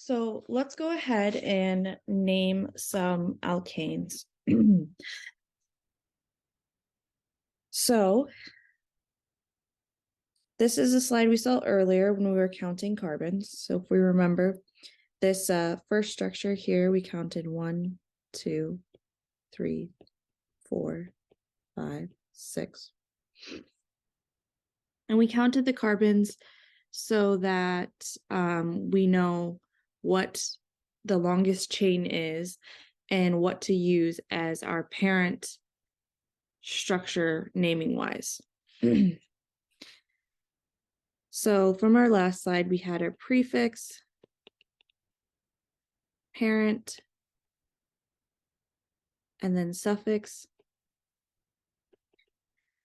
So let's go ahead and name some alkanes. So this is a slide we saw earlier when we were counting carbons. So if we remember this first structure here, we counted 1, 2, 3, 4, 5, 6. And we counted the carbons so that we know what the longest chain is and what to use as our parent structure naming wise. So from our last slide, we had our prefix, parent, and then suffix.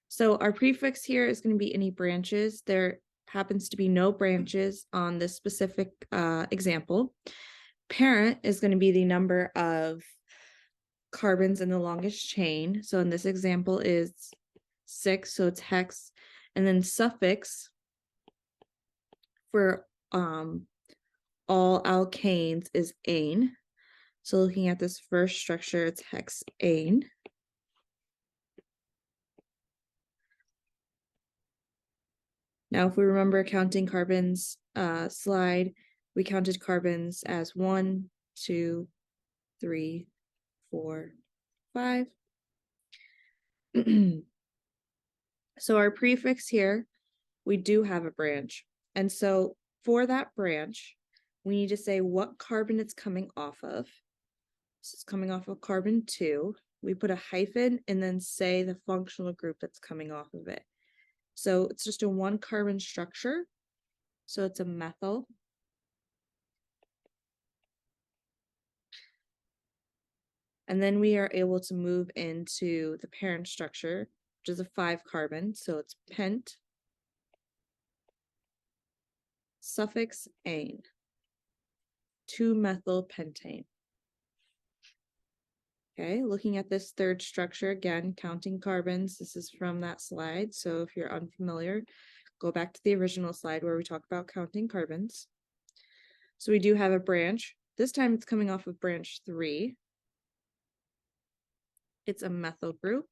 So our prefix here is going to be any branches. There happens to be no branches on this specific example. Parent is going to be the number of carbons in the longest chain. So in this example is 6, so it's hex. And then suffix for all alkanes is ane. So looking at this first structure, it's hexane. Now, if we remember counting carbons slide, we counted carbons as 1, 2, 3, 4, 5. So our prefix here, we do have a branch. And so for that branch, we need to say what carbon it's coming off of. So it's coming off of carbon 2. We put a hyphen and then say the functional group that's coming off of it. So it's just a 1 carbon structure. So it's a methyl. And then we are able to move into the parent structure, which is a 5 carbon. So it's pent, suffix ane, 2-methylpentane. Okay, looking at this third structure, again, counting carbons. This is from that slide. So if you're unfamiliar, go back to the original slide where we talk about counting carbons. So we do have a branch. This time it's coming off of branch 3. It's a methyl group.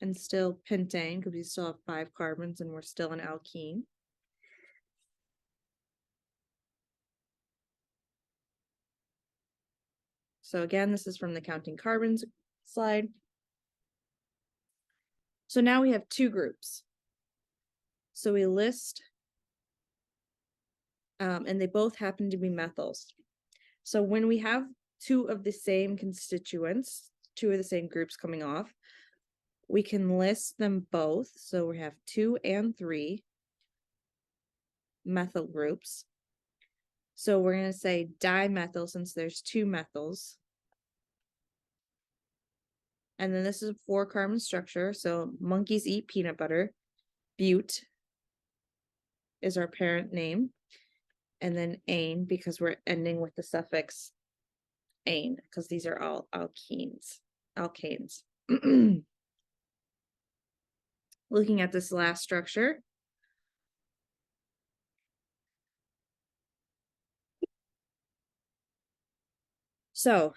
And still pentane, because we still have 5 carbons and we're still an alkene. So again, this is from the counting carbons slide. So now we have 2 groups. So we list, and they both happen to be methyls. So when we have 2 of the same constituents, 2 of the same groups coming off, we can list them both. So we have 2 and 3 methyl groups. So we're going to say dimethyl since there's 2 methyls. And then this is a 4 carbon structure. So monkeys eat peanut butter. Bute is our parent name. And then ane, because we're ending with the suffix ane, because these are all alkanes. Looking at this last structure. So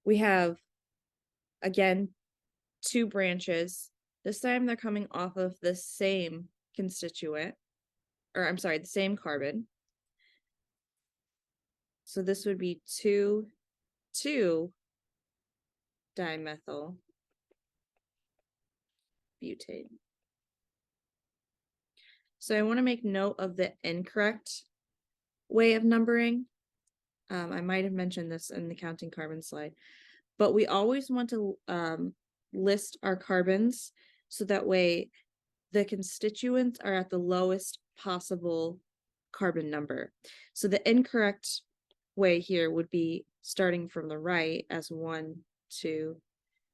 we have, again, 2 branches. This time they're coming off of the same constituent, or I'm sorry, the same carbon. So this would be 2,2-dimethyl butane. So I want to make note of the incorrect way of numbering. I might have mentioned this in the counting carbon slide, but we always want to list our carbons so that way the constituents are at the lowest possible carbon number. So the incorrect way here would be starting from the right as 1, 2,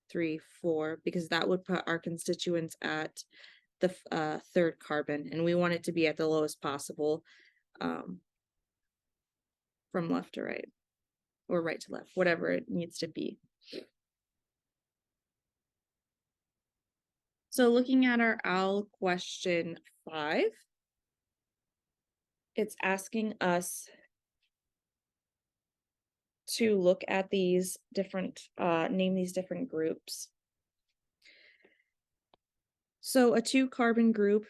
3, 4, because that would put our constituents at the 3rd carbon, and we want it to be at the lowest possible from left to right, or right to left, whatever it needs to be. So looking at our AL question 5, it's asking us to look at these different, name these different groups. So a 2-carbon group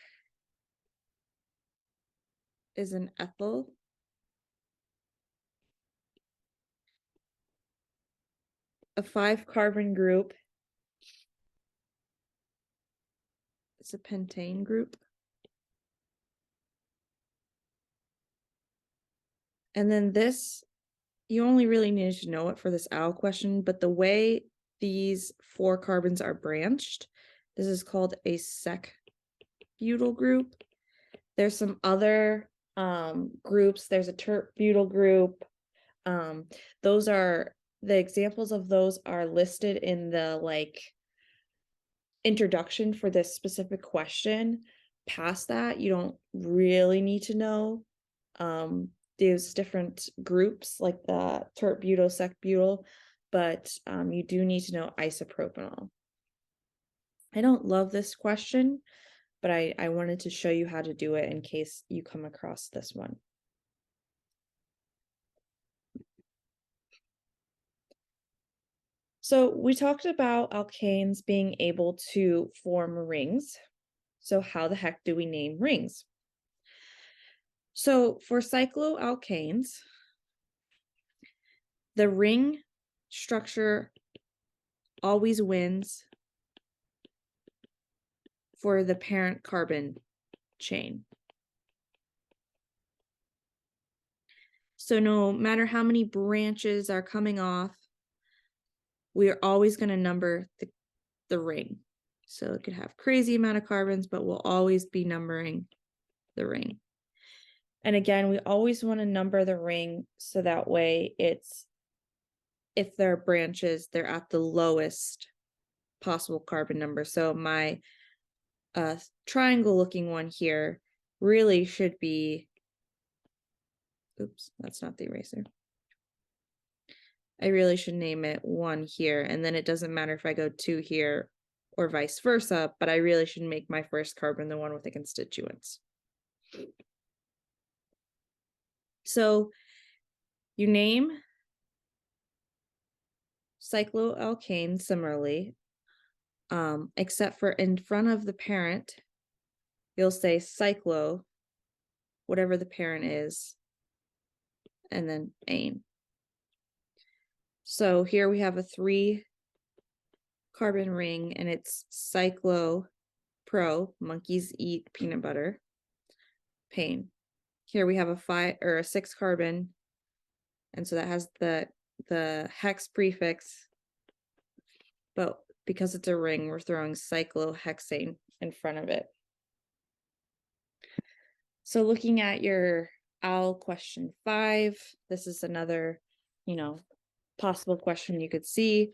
is an ethyl. A 5-carbon group is a pentane group. And then this, you only really need to know it for this al question, but the way these 4 carbons are branched, this is called a sec butyl group. There's some other groups. There's a tert butyl group. Those are the examples of those are listed in the introduction for this specific question. Past that, you don't really need to know these different groups like the tert butyl, sec butyl, but you do need to know isopropanol. I don't love this question, but I wanted to show you how to do it in case you come across this one. So we talked about alkanes being able to form rings. So how the heck do we name rings? So for cycloalkanes, the ring structure always wins for the parent carbon chain. So no matter how many branches are coming off, we are always going to number the ring. So it could have crazy amount of carbons, but we'll always be numbering the ring. And again, we always want to number the ring so that way it's, if there are branches, they're at the lowest possible carbon number. So my triangle looking one here really should be, oops, that's not the eraser. I really should name it 1 here, and then it doesn't matter if I go 2 here or vice versa, but I really should make my first carbon the one with the constituents. So you name cycloalkane similarly, except for in front of the parent, you'll say cyclo, whatever the parent is, and then ane. So here we have a 3-carbon ring, and it's cyclo pro, monkeys eat peanut butter, pane. Here we have a 5 or a 6-carbon, and so that has the hex prefix, but because it's a ring, we're throwing cyclohexane in front of it. So looking at your al question 5, this is another, possible question you could see.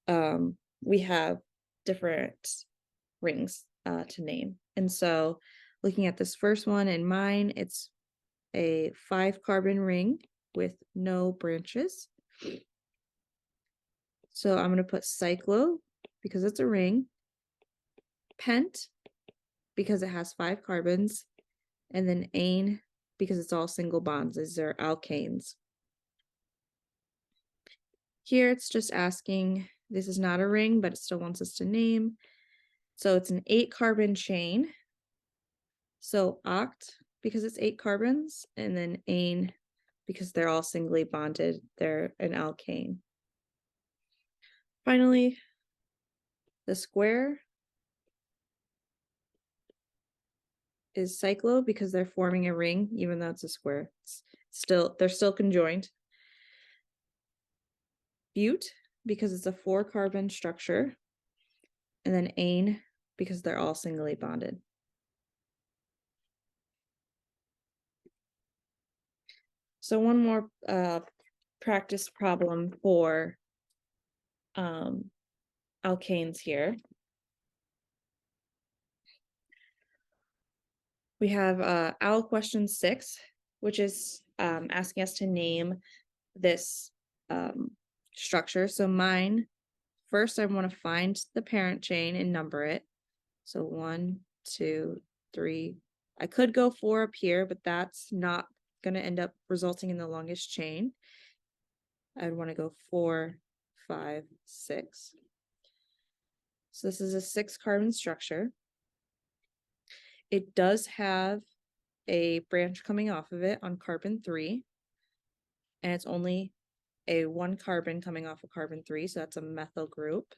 We have different rings to name. And so looking at this first one in mine, it's a 5-carbon ring with no branches. So I'm going to put cyclo because it's a ring, pent because it has 5 carbons, and then ane because it's all single bonds. These are alkanes. Here it's just asking, this is not a ring, but it still wants us to name. So it's an 8-carbon chain. So oct because it's 8 carbons, and then ane because they're all singly bonded. They're an alkane. Finally, the square is cyclo because they're forming a ring, even though it's a square. They're still conjoined. Bute because it's a 4-carbon structure, and then ane because they're all singly bonded. So one more practice problem for alkanes here. We have al question 6, which is asking us to name this structure. So mine, first I want to find the parent chain and number it. So 1, 2, 3, I could go 4 up here, but that's not gonna end up resulting in the longest chain. I'd want to go 4, 5, 6. So this is a 6-carbon structure. It does have a branch coming off of it on carbon 3, and it's only a 1 carbon coming off of carbon 3, so that's a methyl group.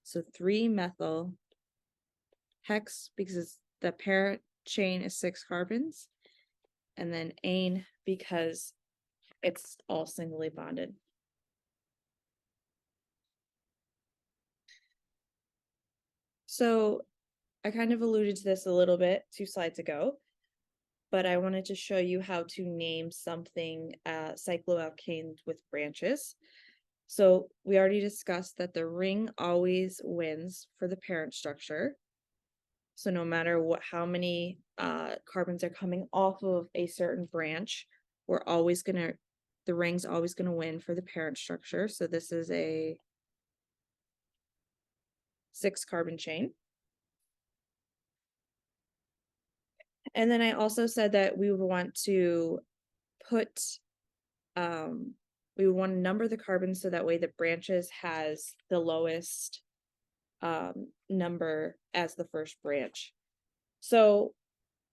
So 3-methyl hex, because the parent chain is 6 carbons, and then ane because it's all singly bonded. So I kind of alluded to this a little bit 2 slides ago, but I wanted to show you how to name something cycloalkanes with branches. So we already discussed that the ring always wins for the parent structure. So no matter how many carbons are coming off of a certain branch, the ring's always gonna win for the parent structure. So this is a 6-carbon chain. And then I also said that we would want to put, we would want to number the carbons so that way the branches has the lowest number as the first branch. So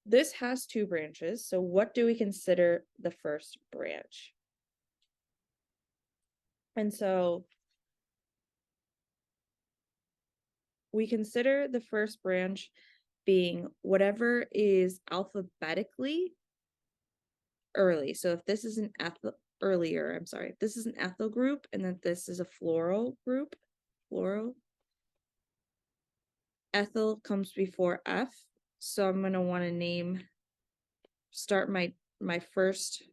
this has 2 branches. So what do we consider the first branch? And so we consider the first branch being whatever is alphabetically early. So if this is an ethyl if this is an ethyl group and then this is a floral group, ethyl comes before F. So I'm going to want to start my first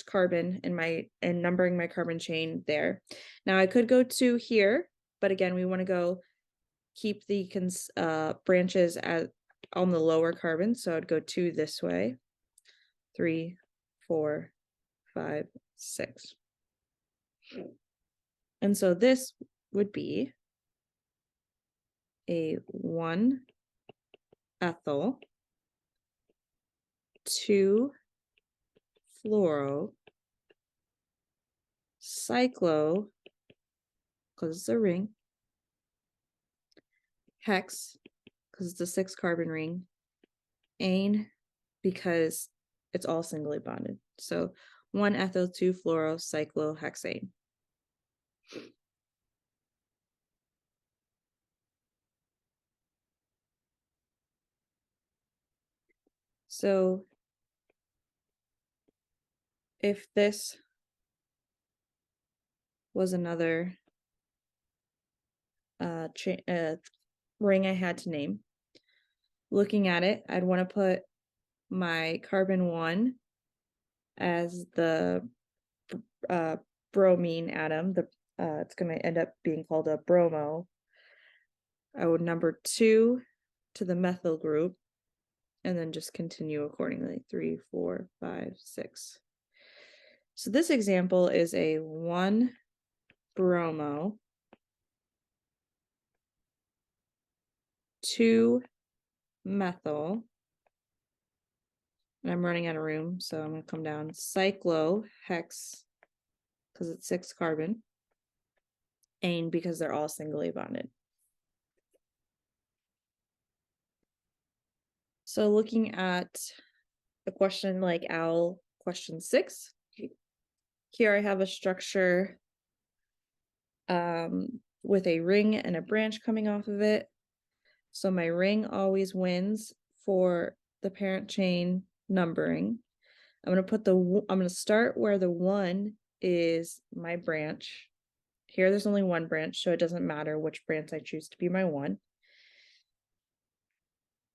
carbon and numbering my carbon chain there. Now I could go to here, but again, we want to keep the branches on the lower carbon. So I'd go 2 this way, 3, 4, 5, 6. And so this would be a 1 ethyl, 2 fluoro, cyclo, because it's a ring, hex, because it's a 6-carbon ring, ane, because it's all singly bonded. So 1 ethyl, 2 fluoro, cyclohexane. So if this was another ring I had to name, looking at it, I'd want to put my carbon 1 as the bromine atom. It's going to end up being called a bromo. I would number 2 to the methyl group, and then just continue accordingly. 3, 4, 5, 6. So this example is a 1 bromo, 2 methyl, and I'm running out of room, so I'm going to come down cyclohex, because it's 6 carbon, ane, because they're all singly bonded. So looking at a question like OWL question 6, here I have a structure with a ring and a branch coming off of it. So my ring always wins for the parent chain numbering. I'm going to start where the 1 is my branch. Here there's only 1 branch, so it doesn't matter which branch I choose to be my 1.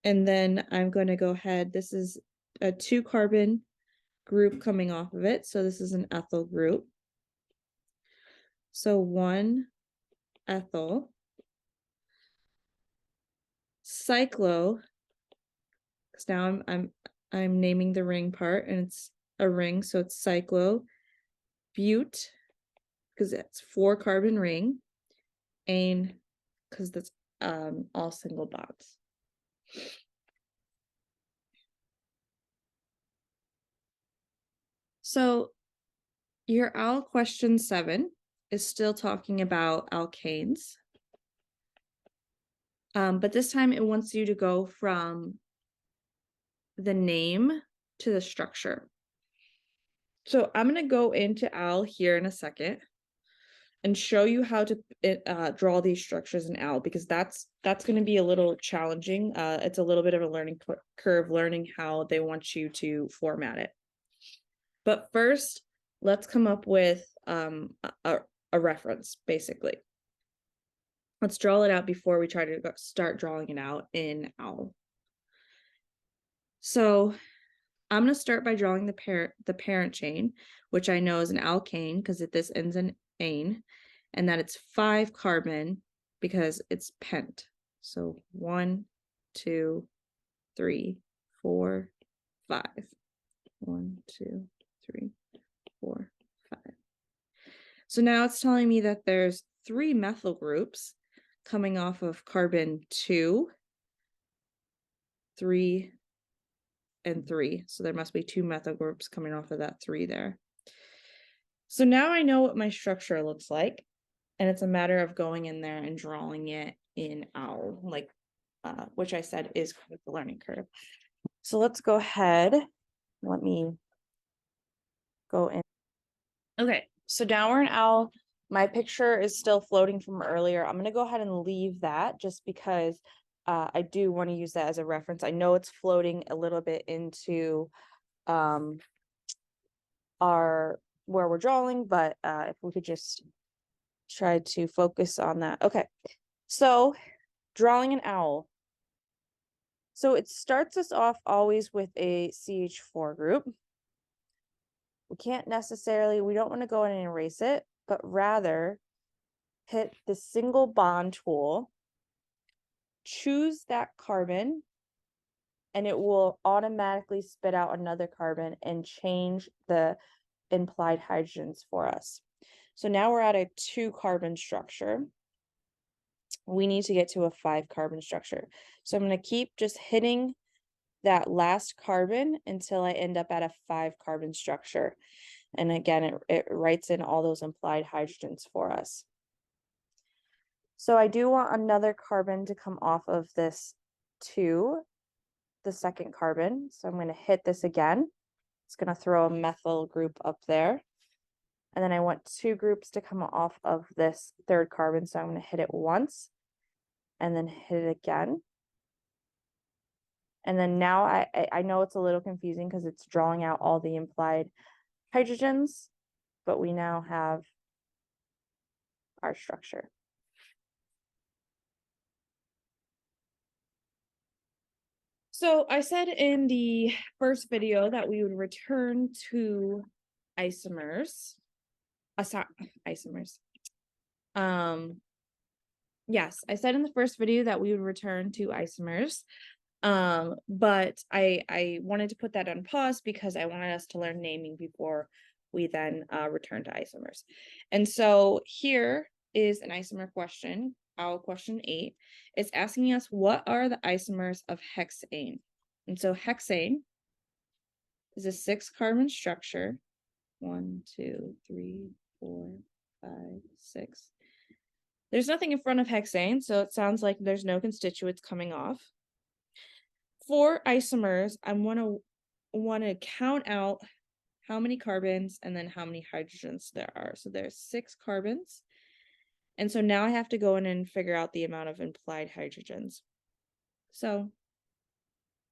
And then I'm going to go ahead, this is a 2-carbon group coming off of it, so this is an ethyl group. So 1 ethyl, cyclo, because now I'm naming the ring part, and it's a ring, so it's cyclo, bute, because it's 4-carbon ring, ane, because that's all single bonds. So your al question 7 is still talking about alkanes. But this time it wants you to go from the name to the structure. So I'm going to go into al here in a second and show you how to draw these structures in al, because that's going to be a little challenging. It's a little bit of a learning curve, learning how they want you to format it. But first, let's come up with a reference, basically. Let's draw it out before we try to start drawing it out in al. So I'm going to start by drawing the parent chain, which I know is an alkane because this ends in ane, and that it's 5 carbon because it's pent. So 1, 2, 3, 4, 5. 1, 2, 3, 4, 5. So now it's telling me that there's 3 methyl groups coming off of carbon 2, 3, and 3. So there must be 2 methyl groups coming off of that 3 there. So now I know what my structure looks like, and it's a matter of going in there and drawing it in al, like which I said is kind of the learning curve. So let's go ahead. Let me go in. Okay, so now we're in al. My picture is still floating from earlier. I'm going to go ahead and leave that just because I do want to use that as a reference. I know it's floating a little bit into our where we're drawing, but if we could just try to focus on that. Okay, so drawing an owl. So it starts us off always with a CH4 group. We can't necessarily, we don't want to go in and erase it, but rather hit the single bond tool, choose that carbon, and it will automatically spit out another carbon and change the implied hydrogens for us. So now we're at a 2 carbon structure. We need to get to a 5 carbon structure. So I'm going to keep just hitting that last carbon until I end up at a 5 carbon structure. And again, it writes in all those implied hydrogens for us. So I do want another carbon to come off of this 2, the 2nd carbon. So I'm going to hit this again. It's going to throw a methyl group up there. And then I want 2 groups to come off of this 3rd carbon. So I'm going to hit it once and then hit it again. And then now I know it's a little confusing because it's drawing out all the implied hydrogens, but we now have our structure. So I said in the first video that we would return to isomers. Isomers. Yes, I said in the first video that we would return to isomers. But I wanted to put that on pause because I wanted us to learn naming before we then return to isomers. And so here is an isomer question, our question 8. It's asking us what are the isomers of hexane? And so hexane is a 6 carbon structure. 1, 2, 3, 4, 5, 6. There's nothing in front of hexane, so it sounds like there's no constituents coming off. For isomers, I want to count out how many carbons and then how many hydrogens there are. So there's 6 carbons. And so now I have to go in and figure out the amount of implied hydrogens. So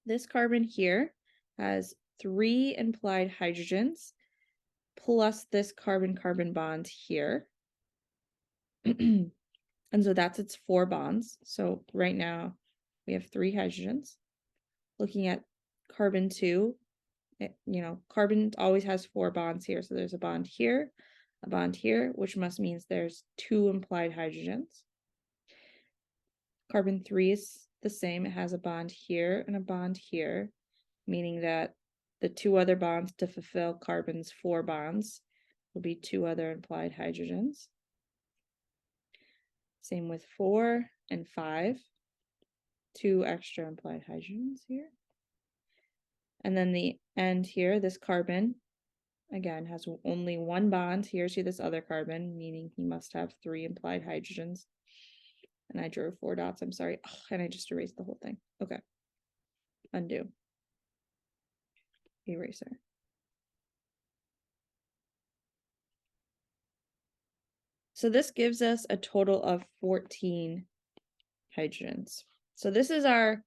this carbon here has 3 implied hydrogens plus this carbon-carbon bond here. And so that's its 4 bonds. So right now we have 3 hydrogens. Looking at carbon 2, carbon always has 4 bonds here. So there's a bond here, which must means there's 2 implied hydrogens. Carbon 3 is the same. It has a bond here and a bond here, meaning that the 2 other bonds to fulfill carbon's 4 bonds will be 2 other implied hydrogens. Same with 4 and 5. 2 extra implied hydrogens here. And then the end here, this carbon, again, has only one bond here to this other carbon, meaning he must have 3 implied hydrogens. And I drew 4 dots, I'm sorry. Oh, and I just erased the whole thing. Okay. Undo. Eraser. So this gives us a total of 14 hydrogens. So this is our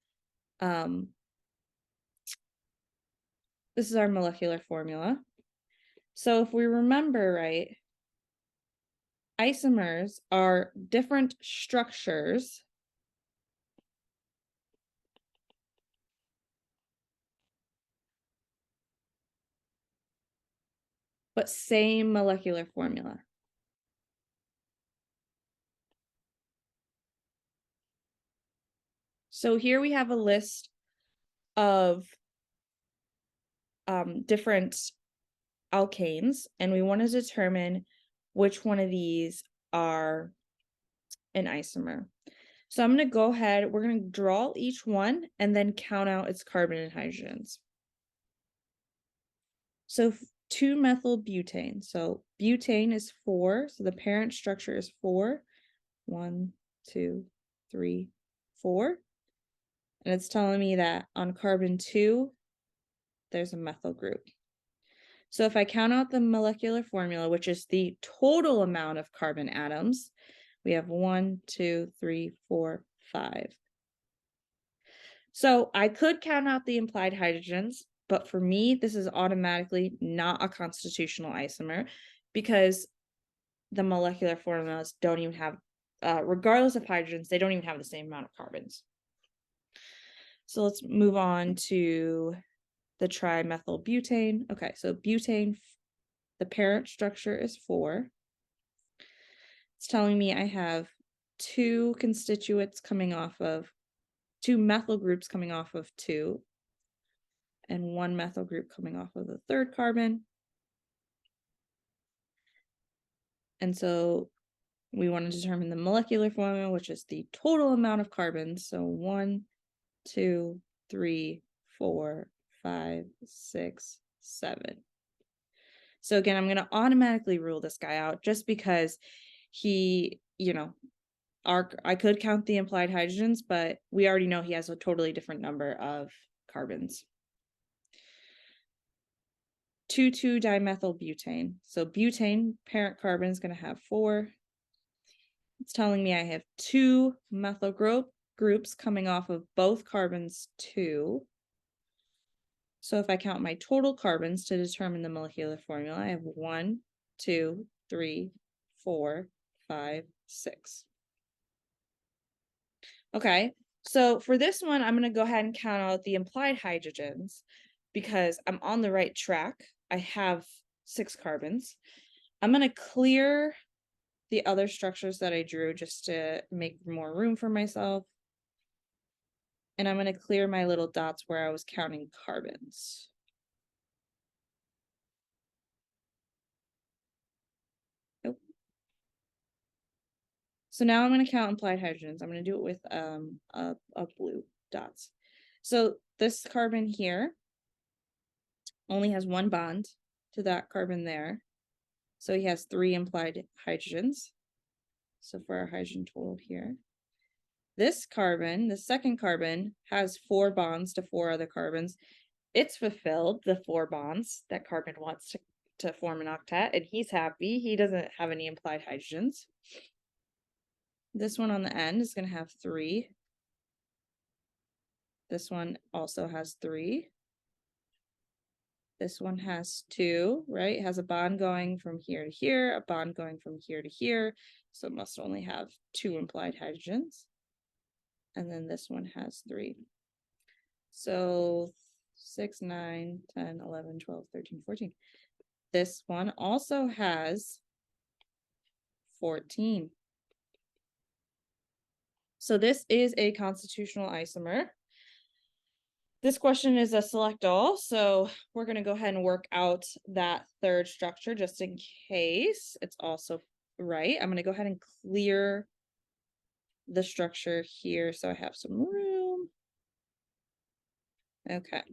molecular formula. So if we remember right, isomers are different structures but same molecular formula. So here we have a list of different alkanes, and we want to determine which one of these are an isomer. So I'm going to go ahead, we're going to draw each one and then count out its carbon and hydrogens. So 2-methylbutane. So butane is 4, so the parent structure is 4. 1, 2, 3, 4. And it's telling me that on carbon 2, there's a methyl group. So if I count out the molecular formula, which is the total amount of carbon atoms, we have 1, 2, 3, 4, 5. So I could count out the implied hydrogens, but for me, this is automatically not a constitutional isomer because the molecular formulas don't even have, regardless of hydrogens, they don't even have the same amount of carbons. So let's move on to the trimethylbutane. Okay, so butane, the parent structure is 4. It's telling me I have 2 constituents coming off of 2 methyl groups coming off of 2 and 1 methyl group coming off of the 3rd carbon. And so we want to determine the molecular formula, which is the total amount of carbons. So 1, 2, 3, 4, 5, 6, 7. So again, I'm going to automatically rule this guy out just because he, I could count the implied hydrogens, but we already know he has a totally different number of carbons. 2,2-dimethylbutane. So butane, parent carbon is going to have 4. It's telling me I have 2 methyl groups coming off of both carbons 2. So if I count my total carbons to determine the molecular formula, I have 1, 2, 3, 4, 5, 6. Okay, so for this one, I'm going to go ahead and count out the implied hydrogens because I'm on the right track. I have 6 carbons. I'm going to clear the other structures that I drew just to make more room for myself. And I'm going to clear my little dots where I was counting carbons. Nope. So now I'm going to count implied hydrogens. I'm going to do it with a blue dots. So this carbon here only has 1 bond to that carbon there. So he has 3 implied hydrogens. So for our hydrogen total here. This carbon, the second carbon, has 4 bonds to 4 other carbons. It's fulfilled the 4 bonds that carbon wants to form an octet, and he's happy. He doesn't have any implied hydrogens. This one on the end is going to have 3. This one also has 3. This one has 2, right? It has a bond going from here to here, a bond going from here to here. So it must only have 2 implied hydrogens. And then this one has 3. So 6, 9, 10, 11, 12, 13, 14. This one also has 14. So this is a constitutional isomer. This question is a select all, so we're going to go ahead and work out that 3rd structure just in case it's also right. I'm going to go ahead and clear the structure here so I have some room. Okay.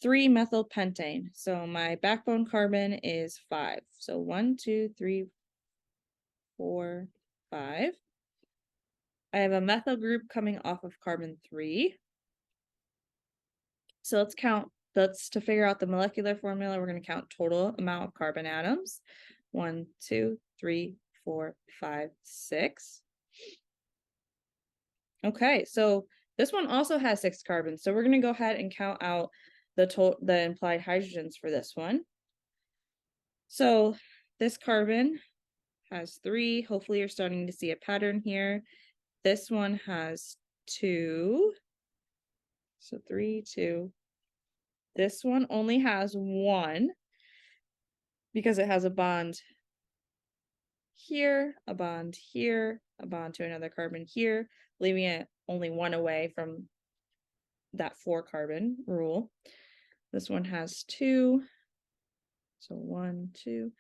3-methylpentane. So my backbone carbon is 5. So 1, 2, 3, 4, 5. I have a methyl group coming off of carbon 3. So let's count. To figure out the molecular formula, we're going to count total amount of carbon atoms. 1, 2, 3, 4, 5, 6. Okay, so this one also has 6 carbons. So we're going to go ahead and count out the implied hydrogens for this one. So this carbon has 3. Hopefully you're starting to see a pattern here. This one has 2. So 3, 2. This one only has 1 because it has a bond here, a bond here, a bond to another carbon here, leaving it only 1 away from that 4 carbon rule. This one has 2. So 1, 2,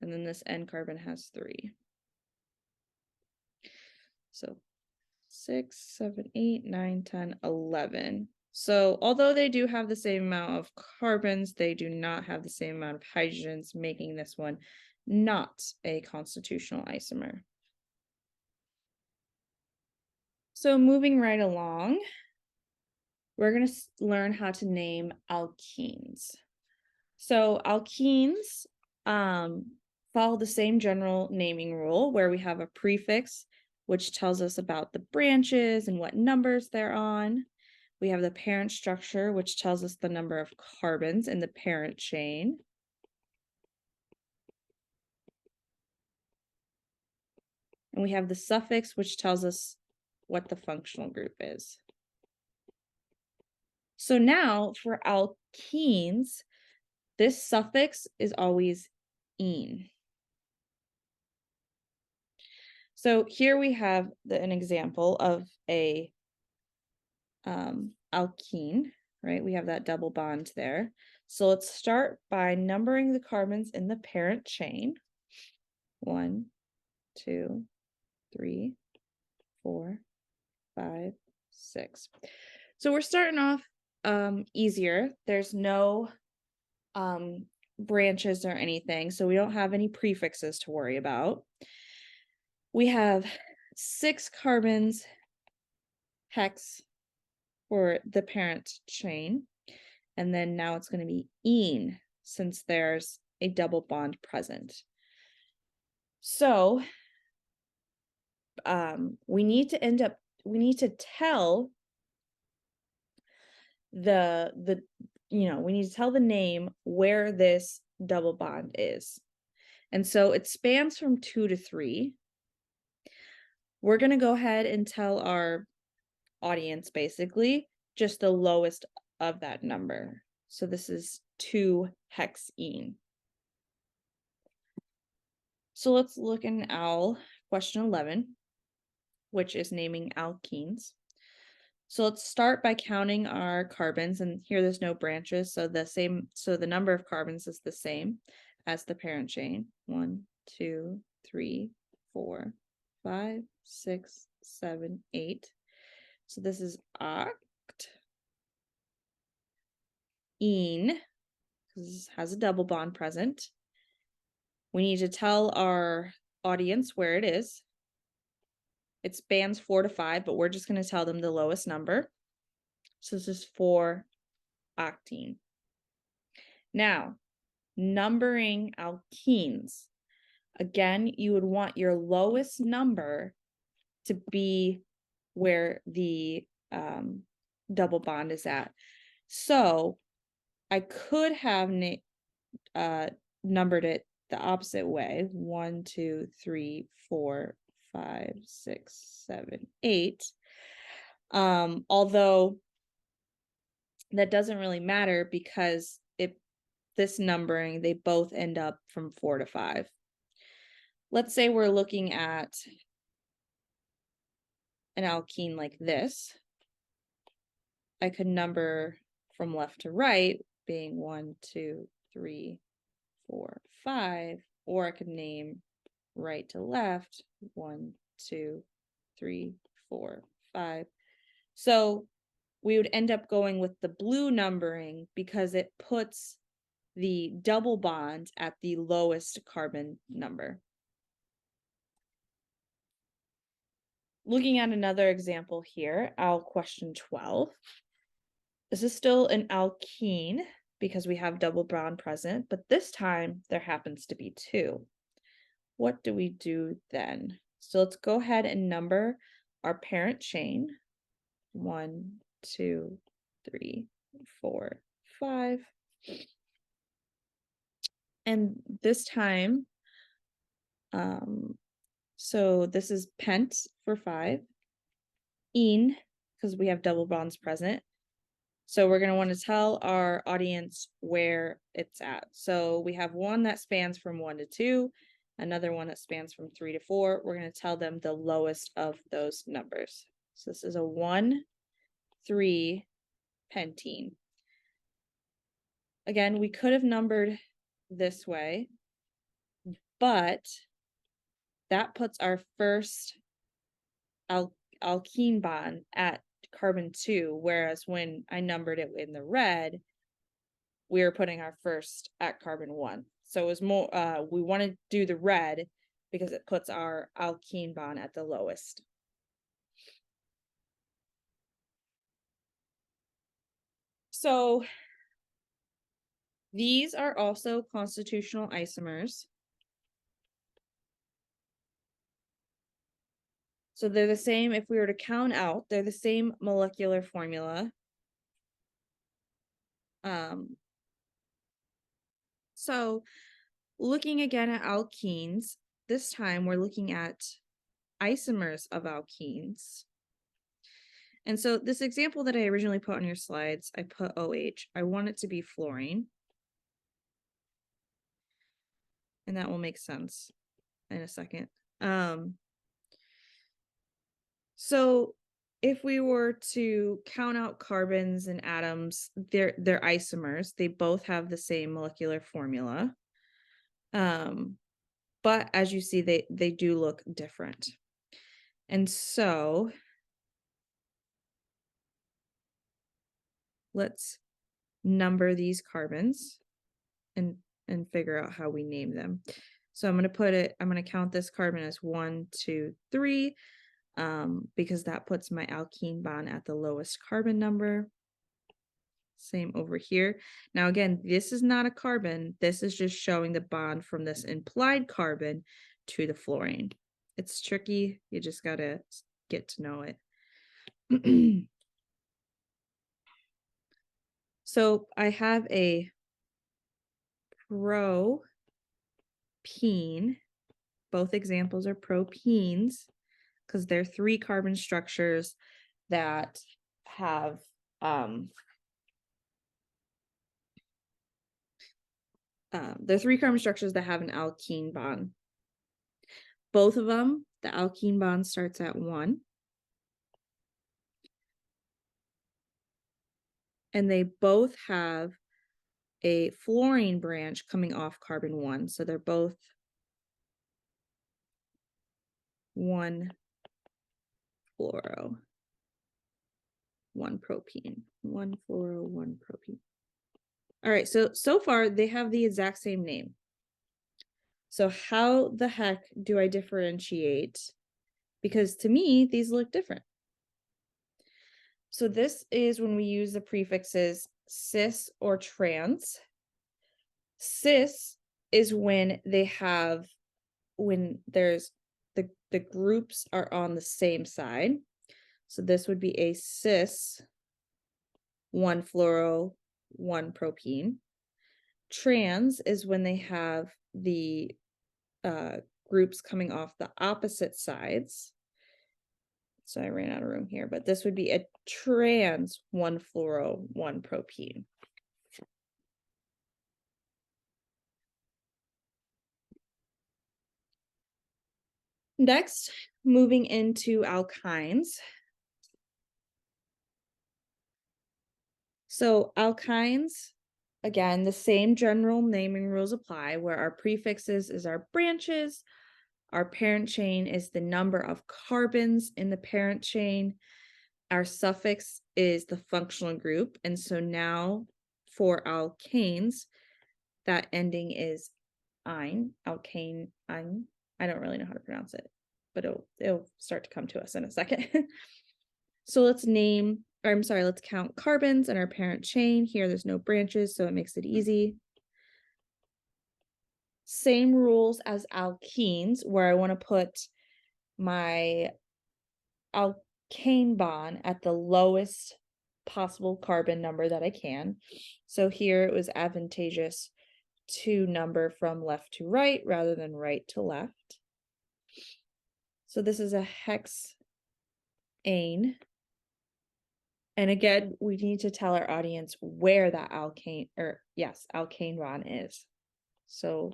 and then this N carbon has 3. So 6, 7, 8, 9, 10, 11. So although they do have the same amount of carbons, they do not have the same amount of hydrogens, making this one not a constitutional isomer. So moving right along, we're going to learn how to name alkenes. So alkenes follow the same general naming rule where we have a prefix, which tells us about the branches and what numbers they're on. We have the parent structure, which tells us the number of carbons in the parent chain. And we have the suffix, which tells us what the functional group is. So now for alkenes, this suffix is always -ene. So here we have an example of a alkene, right? We have that double bond there. So let's start by numbering the carbons in the parent chain. 1, 2, 3, 4, 5, 6. So we're starting off easier. There's no branches or anything, so we don't have any prefixes to worry about. We have 6 carbons hex for the parent chain, and then now it's going to be -ene since there's a double bond present. So we need to tell we need to tell the name where this double bond is. And so it spans from 2 to 3. We're going to go ahead and tell our audience basically just the lowest of that number. So this is 2-hexene. So let's look in question 11, which is naming alkenes. So let's start by counting our carbons, and here there's no branches, so the number of carbons is the same as the parent chain. 1, 2, 3, 4, 5, 6, 7, 8. So this is oct. -ene, because this has a double bond present. We need to tell our audience where it is. It spans 4 to 5, but we're just going to tell them the lowest number. So this is 4-octene. Now, numbering alkenes. Again, you would want your lowest number to be where the double bond is at. So I could have numbered it the opposite way. 1, 2, 3, 4, 5, 6, 7, 8. Although that doesn't really matter because this numbering, they both end up from 4 to 5. Let's say we're looking at an alkene like this. I could number from left to right, being 1, 2, 3, 4, 5, or I could name right to left, 1, 2, 3, 4, 5. So we would end up going with the blue numbering because it puts the double bond at the lowest carbon number. Looking at another example here, question 12. This is still an alkene because we have double bond present, but this time there happens to be 2. What do we do then? So let's go ahead and number our parent chain. 1, 2, 3, 4, 5. And this time, so this is pent for 5, ene, because we have double bonds present. So we're going to want to tell our audience where it's at. So we have one that spans from 1 to 2, another one that spans from 3 to 4. We're going to tell them the lowest of those numbers. So this is a 1, 3 pentene. Again, we could have numbered this way, but that puts our first alkene bond at carbon 2, whereas when I numbered it in the red, we were putting our first at carbon 1. So it was more, we want to do the red because it puts our alkene bond at the lowest. So these are also constitutional isomers. So they're the same, if we were to count out, they're the same molecular formula. So looking again at alkenes, this time we're looking at isomers of alkenes. And so this example that I originally put on your slides, I put OH. I want it to be fluorine. And that will make sense in a second. So if we were to count out carbons and atoms, they're isomers. They both have the same molecular formula. But as you see, they do look different. And so let's number these carbons and figure out how we name them. So I'm going to count this carbon as 1, 2, 3, because that puts my alkene bond at the lowest carbon number. Same over here. Now, again, this is not a carbon. This is just showing the bond from this implied carbon to the fluorine. It's tricky. You just got to get to know it. So I have a propene. Both examples are propenes because they're 3 carbon structures that have they're 3 carbon structures that have an alkene bond. Both of them, the alkene bond starts at 1. And they both have a fluorine branch coming off carbon 1. So they're both 1 fluoro, 1 propene, 1 fluoro, 1 propene. All right, so far they have the exact same name. So how the heck do I differentiate? Because to me, these look different. So this is when we use the prefixes cis or trans. Cis is when there's the groups are on the same side. So this would be a cis 1 fluoro, 1 propene. Trans is when they have the groups coming off the opposite sides. So I ran out of room here, but this would be a trans 1 fluoro, 1 propene. Next, moving into alkynes. So alkynes, again, the same general naming rules apply, where our prefixes is our branches, Our parent chain is the number of carbons in the parent chain. Our suffix is the functional group. And so now for alkanes, that ending is "-ine", alkane, -ine. I don't really know how to pronounce it, but it'll start to come to us in a second. So let's let's count carbons in our parent chain. Here, there's no branches, so it makes it easy. Same rules as alkenes, where I want to put my alkane bond at the lowest possible carbon number that I can. So here it was advantageous to number from left to right rather than right to left. So this is a hexane. And again, we need to tell our audience where that alkane bond is. So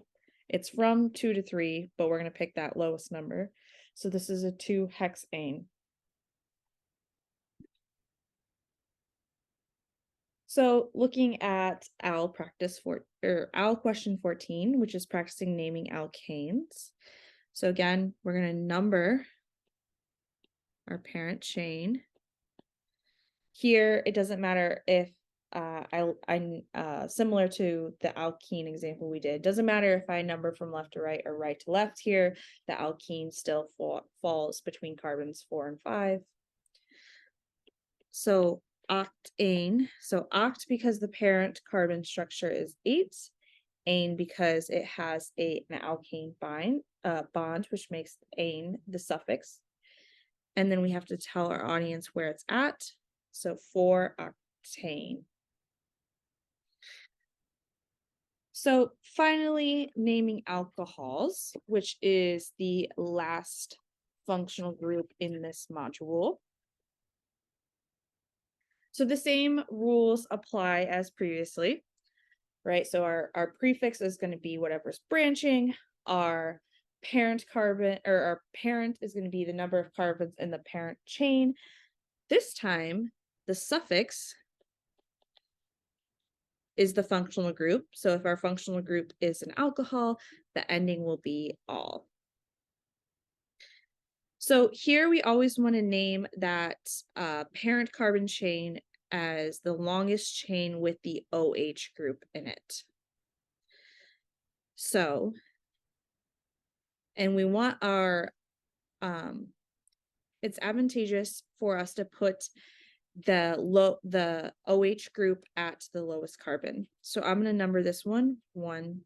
it's from 2 to 3, but we're going to pick that lowest number. So this is a 2-hexane. So looking at AL question 14, which is practicing naming alkanes. So again, we're going to number our parent chain. Here, it doesn't matter if I'm similar to the alkene example we did. Doesn't matter if I number from left to right or right to left here. The alkene still falls between carbons 4 and 5. So octane. So oct because the parent carbon structure is 8. Ane because it has an alkane bond, which makes ane the suffix. And then we have to tell our audience where it's at. So 4-octane. So finally, naming alcohols, which is the last functional group in this module. So the same rules apply as previously, right? So our prefix is going to be whatever's branching. Our parent carbon, or our parent is going to be the number of carbons in the parent chain. This time, the suffix is the functional group. So if our functional group is an alcohol, the ending will be "all". So here we always want to name that parent carbon chain as the longest chain with the OH group in it. So, and we want our, it's advantageous for us to put the OH group at the lowest carbon. So I'm going to number this one, 1,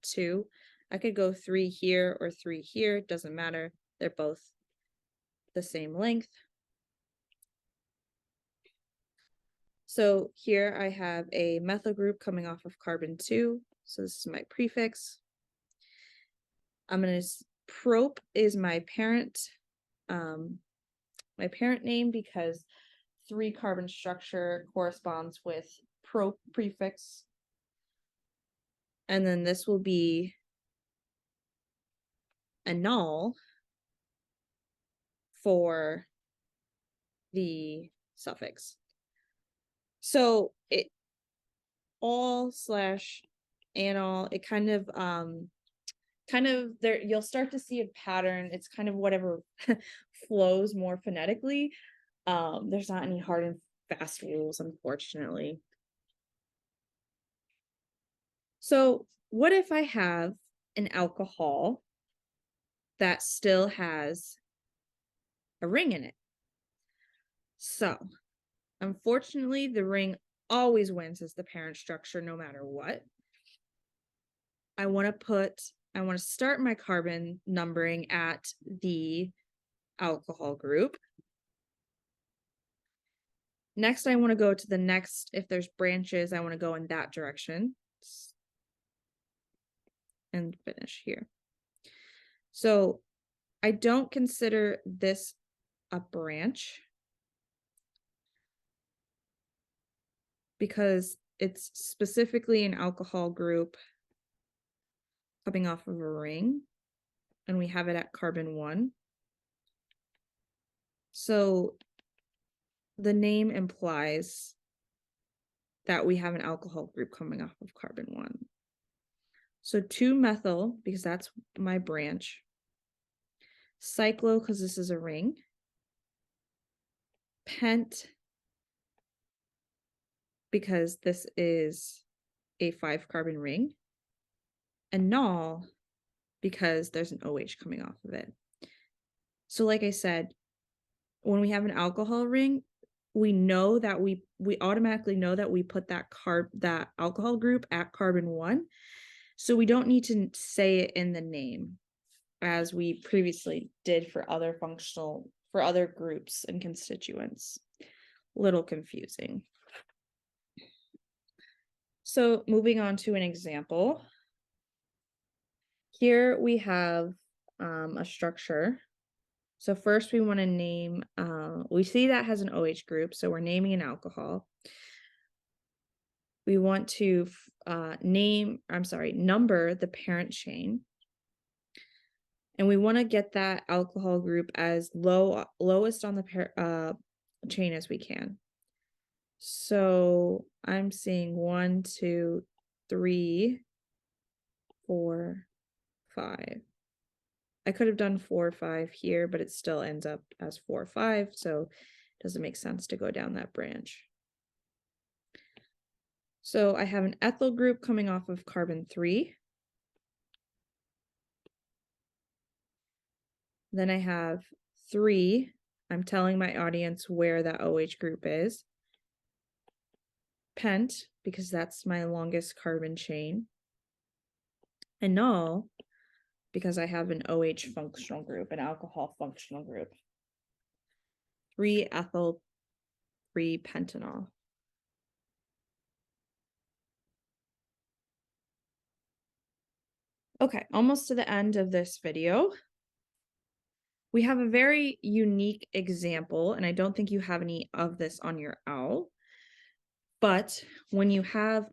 2. I could go 3 here or 3 here, it doesn't matter. They're both the same length. So here I have a methyl group coming off of carbon 2. So this is my prefix. Prop is my parent name because 3 carbon structure corresponds with prop prefix. And then this will be anol for the suffix. So it all/anol, it kind of there, you'll start to see a pattern. It's kind of whatever flows more phonetically. There's not any hard and fast rules, unfortunately. So what if I have an alcohol that still has a ring in it? So unfortunately, the ring always wins as the parent structure no matter what. I want to start my carbon numbering at the alcohol group. Next, I want to go to the next, if there's branches, I want to go in that direction and finish here. So I don't consider this a branch because it's specifically an alcohol group coming off of a ring, and we have it at carbon 1. So the name implies that we have an alcohol group coming off of carbon 1. So 2-methyl, because that's my branch. cyclo, because this is a ring, pent, because this is a 5-carbon ring, and nol, because there's an OH coming off of it. So like I said, when we have an alcohol ring, we know that we automatically know that we put that alcohol group at carbon 1. So we don't need to say it in the name as we previously did for other groups and constituents. Little confusing. So moving on to an example. Here we have a structure. So first we want to name, we see that has an OH group, so we're naming an alcohol. We want to number the parent chain. And we want to get that alcohol group as lowest on the chain as we can. So I'm seeing 1, 2, 3, 4, 5. I could have done 4, 5 here, but it still ends up as 4, 5, so it doesn't make sense to go down that branch. So I have an ethyl group coming off of carbon 3. Then I have 3. I'm telling my audience where that OH group is. Pent, because that's my longest carbon chain. And nol, because I have an OH functional group, an alcohol functional group. 3 ethyl, 3 pentanol. Okay, almost to the end of this video. We have a very unique example, and I don't think you have any of this on your OWL. But when you have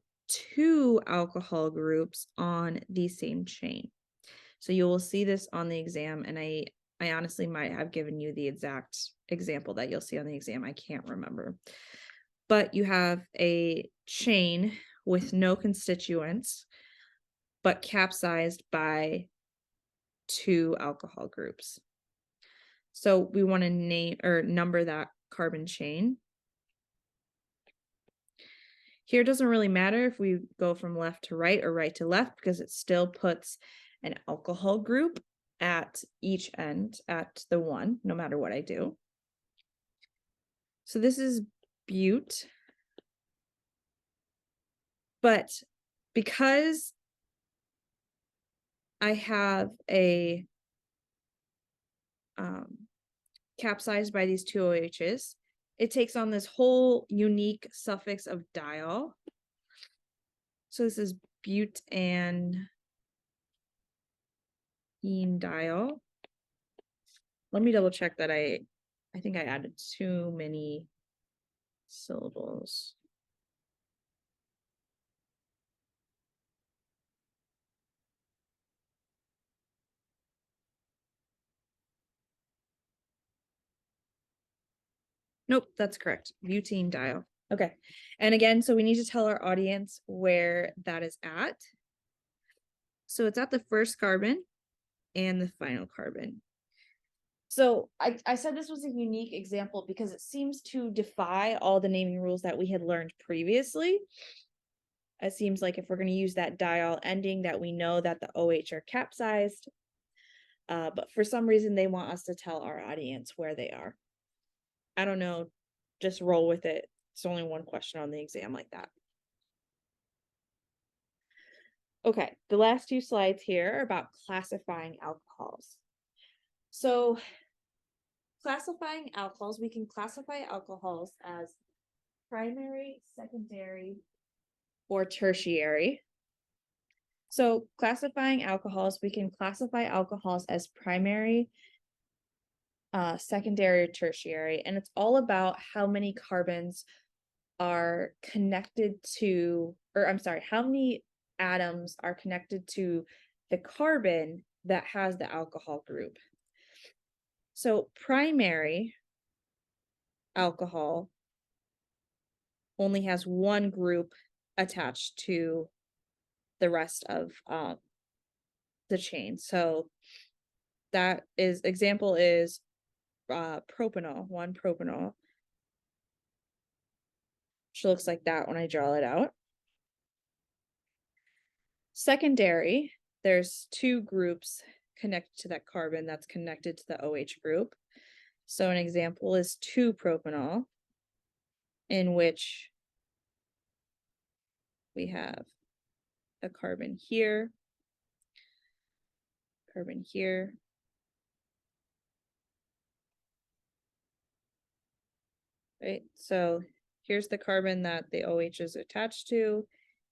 2 alcohol groups on the same chain. So you will see this on the exam, and I honestly might have given you the exact example that you'll see on the exam. I can't remember. But you have a chain with no constituents, but capsized by 2 alcohol groups. So we want to name or number that carbon chain. Here it doesn't really matter if we go from left to right or right to left, because it still puts an alcohol group at each end at the 1, no matter what I do. So this is bute. But because I have a capsized by these 2 OHs, it takes on this whole unique suffix of diol. So this is butanediol. Let me double check that I think I added too many syllables. Nope, that's correct. Butanediol. Okay. And again, so we need to tell our audience where that is at. So it's at the first carbon and the final carbon. So I said this was a unique example because it seems to defy all the naming rules that we had learned previously. It seems like if we're going to use that diol ending, that we know that the OH are capsized. But for some reason, they want us to tell our audience where they are. I don't know, just roll with it. It's only one question on the exam like that. Okay, the last 2 slides here are about classifying alcohols. So classifying alcohols, we can classify alcohols as primary, secondary, or tertiary. So classifying alcohols, we can classify alcohols as primary, secondary, or tertiary, and it's all about how many carbons are connected to, or I'm sorry, how many atoms are connected to the carbon that has the alcohol group. So primary alcohol only has 1 group attached to the rest of the chain. So that is, example is propanol, 1-propanol. Which looks like that when I draw it out. Secondary, there's 2 groups connected to that carbon that's connected to the OH group. So an example is 2-propanol, in which we have a carbon here, right? So here's the carbon that the OH is attached to.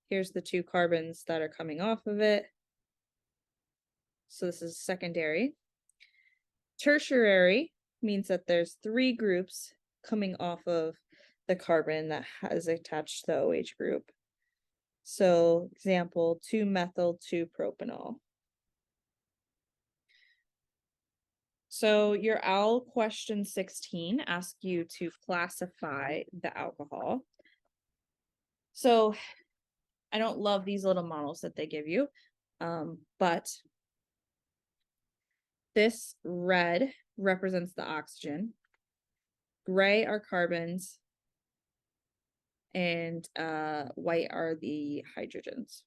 Here's the 2 carbons that are coming off of it. So this is secondary. Tertiary means that there's 3 groups coming off of the carbon that has attached to the OH group. So example, 2-methyl 2-propanol. So your OWL question 16 asks you to classify the alcohol. So I don't love these little models that they give you, but this red represents the oxygen, gray are carbons, and white are the hydrogens.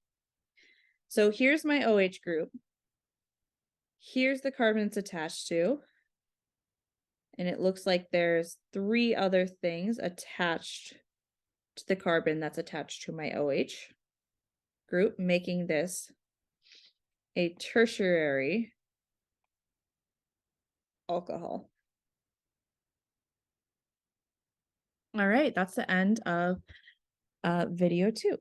So here's my OH group. Here's the carbon it's attached to. And it looks like there's 3 other things attached to the carbon that's attached to my OH group, making this a tertiary alcohol. All right, that's the end of video 2.